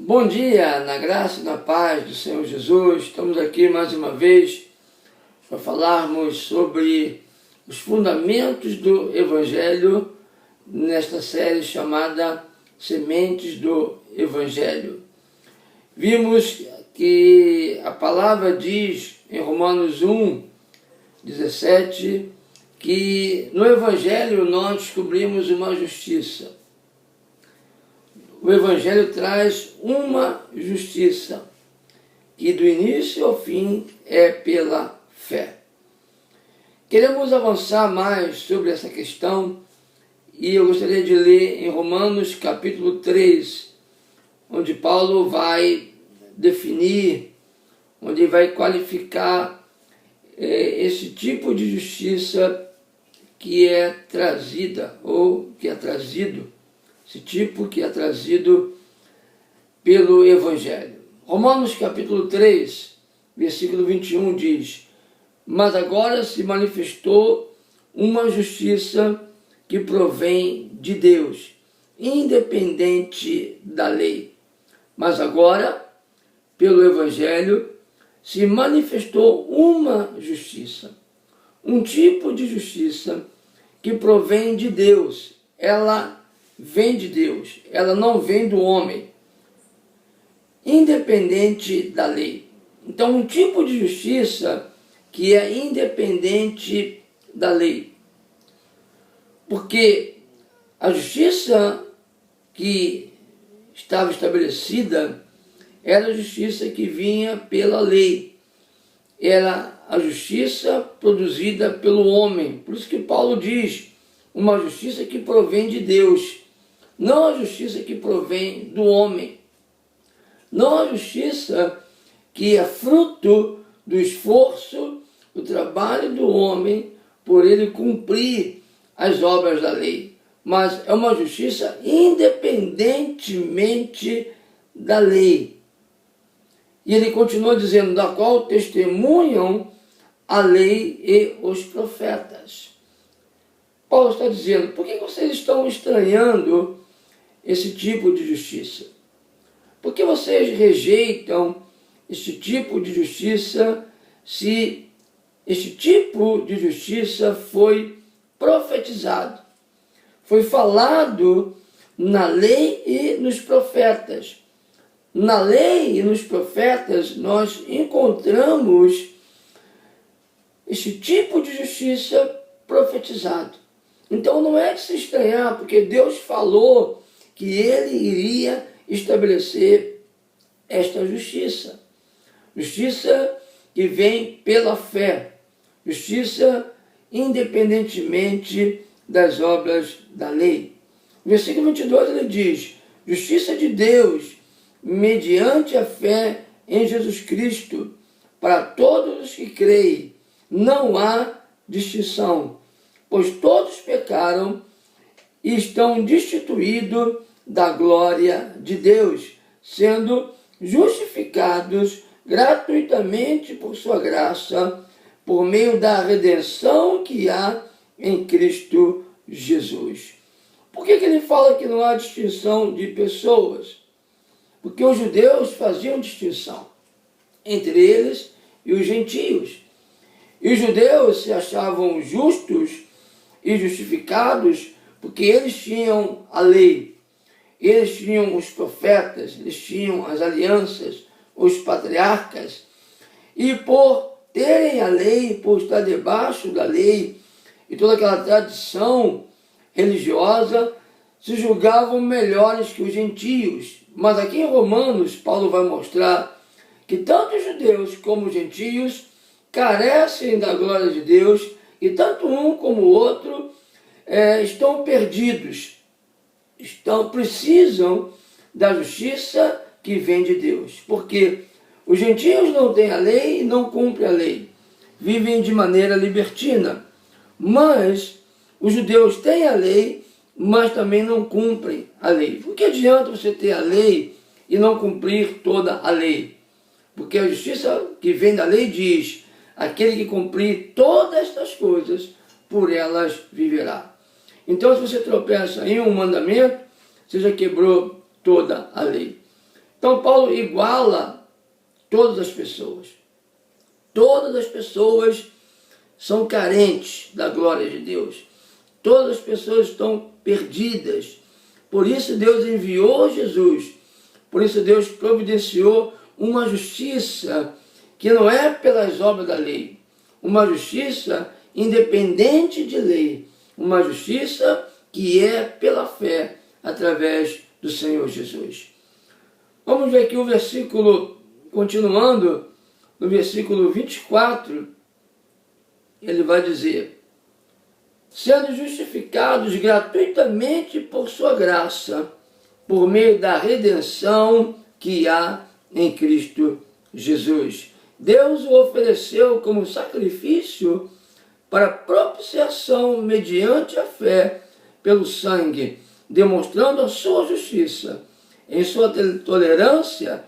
Bom dia, na graça e na paz do Senhor Jesus. Estamos aqui mais uma vez para falarmos sobre os fundamentos do Evangelho nesta série chamada Sementes do Evangelho. Vimos que a palavra diz em Romanos 1:17 que no Evangelho nós descobrimos uma justiça. O Evangelho traz uma justiça que do início ao fim é pela fé. Queremos avançar mais sobre essa questão e eu gostaria de ler em Romanos capítulo 3, onde Paulo vai definir, onde vai qualificar esse tipo de justiça que é trazida ou que é trazido. Esse tipo que é trazido pelo Evangelho. Romanos capítulo 3, versículo 21 diz: Mas agora se manifestou uma justiça que provém de Deus, independente da lei. Mas agora, pelo Evangelho, se manifestou uma justiça, um tipo de justiça que provém de Deus. Ela vem de Deus, ela não vem do homem, independente da lei. Então, um tipo de justiça que é independente da lei. Porque a justiça que estava estabelecida era a justiça que vinha pela lei. Era a justiça produzida pelo homem. Por isso que Paulo diz, uma justiça que provém de Deus. Não a justiça que provém do homem. Não a justiça que é fruto do esforço, do trabalho do homem por ele cumprir as obras da lei. Mas é uma justiça independentemente da lei. E ele continua dizendo, da qual testemunham a lei e os profetas. Paulo está dizendo, por que vocês estão estranhando esse tipo de justiça? Por que vocês rejeitam esse tipo de justiça se este tipo de justiça foi profetizado, foi falado na lei e nos profetas? Na lei e nos profetas nós encontramos este tipo de justiça profetizado. Então não é de se estranhar, porque Deus falou que ele iria estabelecer esta justiça. Justiça que vem pela fé. Justiça independentemente das obras da lei. No versículo 22 ele diz, justiça de Deus mediante a fé em Jesus Cristo para todos os que creem. Não há distinção, pois todos pecaram e estão destituídos da glória de Deus, sendo justificados gratuitamente por sua graça, por meio da redenção que há em Cristo Jesus. Por que ele fala que não há distinção de pessoas? Porque os judeus faziam distinção entre eles e os gentios. E os judeus se achavam justos e justificados porque eles tinham a lei, eles tinham os profetas, eles tinham as alianças, os patriarcas, e por terem a lei, por estar debaixo da lei e toda aquela tradição religiosa, se julgavam melhores que os gentios. Mas aqui em Romanos, Paulo vai mostrar que tanto os judeus como os gentios carecem da glória de Deus, e tanto um como o outro estão perdidos, precisam da justiça que vem de Deus. Porque os gentios não têm a lei e não cumprem a lei, vivem de maneira libertina. Mas os judeus têm a lei, mas também não cumprem a lei. Por que adianta você ter a lei e não cumprir toda a lei? Porque a justiça que vem da lei diz, aquele que cumprir todas estas coisas, por elas viverá. Então, se você tropeça em um mandamento, você já quebrou toda a lei. Então Paulo iguala todas as pessoas. Todas as pessoas são carentes da glória de Deus. Todas as pessoas estão perdidas. Por isso Deus enviou Jesus. Por isso Deus providenciou uma justiça que não é pelas obras da lei. Uma justiça independente de lei. Uma justiça que é pela fé através do Senhor Jesus. Vamos ver aqui o versículo, continuando, no versículo 24, ele vai dizer: sendo justificados gratuitamente por sua graça, por meio da redenção que há em Cristo Jesus. Deus o ofereceu como sacrifício para propiciação mediante a fé pelo sangue, demonstrando a sua justiça. Em sua tolerância,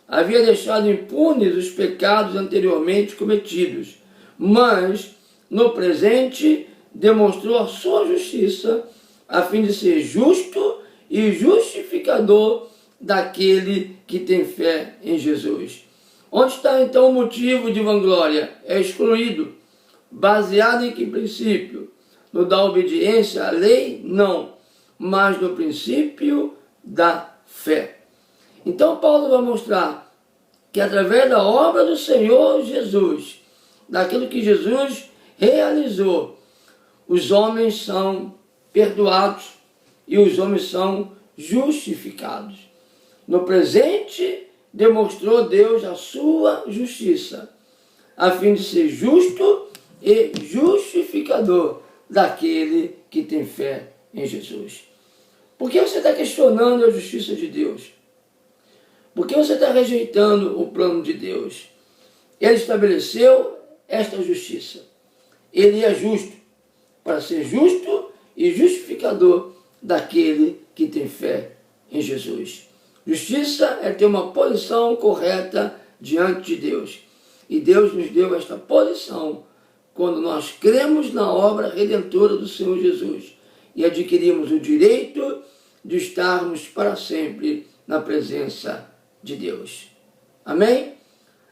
havia deixado impunes os pecados anteriormente cometidos, mas, no presente, demonstrou a sua justiça, a fim de ser justo e justificador daquele que tem fé em Jesus. Onde está então o motivo de vanglória? É excluído. Baseado em que princípio? No da obediência à lei? Não, mas no princípio da fé. Então Paulo vai mostrar que através da obra do Senhor Jesus, daquilo que Jesus realizou, os homens são perdoados e os homens são justificados. No presente, demonstrou Deus a sua justiça, a fim de ser justo e justificador daquele que tem fé em Jesus. Por que você está questionando a justiça de Deus? Por que você está rejeitando o plano de Deus? Ele estabeleceu esta justiça. Ele é justo, para ser justo e justificador daquele que tem fé em Jesus. Justiça é ter uma posição correta diante de Deus. E Deus nos deu esta posição quando nós cremos na obra redentora do Senhor Jesus e adquirimos o direito de estarmos para sempre na presença de Deus. Amém?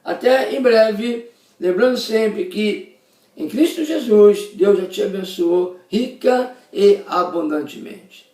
Até em breve, lembrando sempre que em Cristo Jesus, Deus já te abençoou rica e abundantemente.